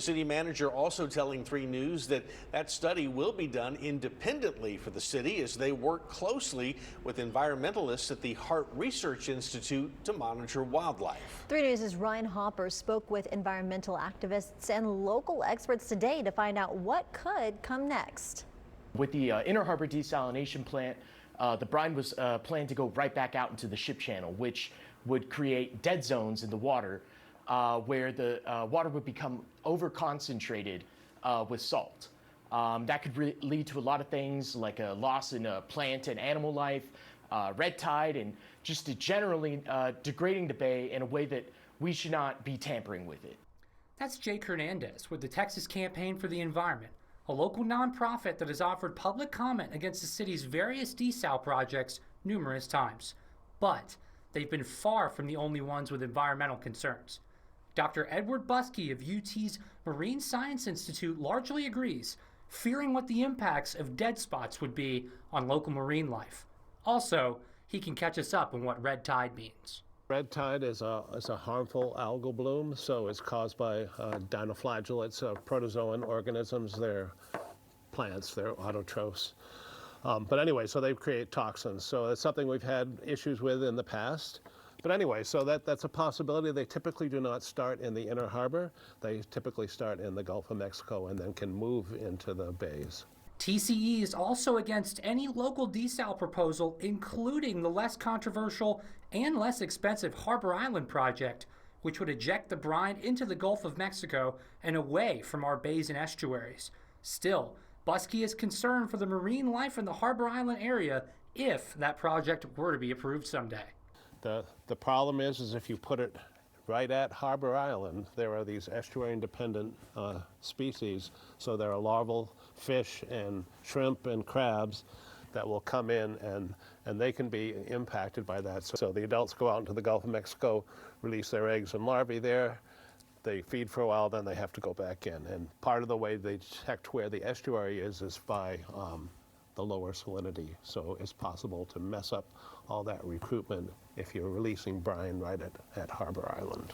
City manager also telling 3 News that that study will be done independently for the city as they work closely with environmentalists at the Harte Research Institute to monitor wildlife. 3 News' Ryan Hopper spoke with environmental activists and local experts today to find out what could come next. With the Inner Harbor desalination plant, the brine was planned to go right back out into the ship channel, which would create dead zones in the water where the water would become over-concentrated with salt. That could lead to a lot of things like a loss in plant and animal life, red tide, and just generally degrading the bay in a way that we should not be tampering with it. That's Jake Hernandez with the Texas Campaign for the Environment, a local nonprofit that has offered public comment against the city's various desal projects numerous times. But they've been far from the only ones with environmental concerns. Dr. Edward Buskey of UT's Marine Science Institute largely agrees, fearing what the impacts of dead spots would be on local marine life. Also, he can catch us up on what red tide means. Red tide is a harmful algal bloom, so it's caused by dinoflagellates, protozoan organisms. They're plants, they're autotrophs. But anyway, so they create toxins. So it's something we've had issues with in the past. But anyway, so that's a possibility. They typically do not start in the Inner Harbor. They typically start in the Gulf of Mexico and then can move into the bays. TCE is also against any local desal proposal, including the less controversial and less expensive Harbor Island project, which would eject the brine into the Gulf of Mexico and away from our bays and estuaries. Still, Buskey is concerned for the marine life in the Harbor Island area if that project were to be approved someday. The problem is if you put it right at Harbor Island, there are these estuarine-dependent species, so there are larval fish and shrimp and crabs that will come in and they can be impacted by that. So the adults go out into the Gulf of Mexico, release their eggs and larvae there, they feed for a while, then they have to go back in. And part of the way they detect where the estuary is by the lower salinity. So it's possible to mess up all that recruitment if you're releasing brine right at Harbor Island.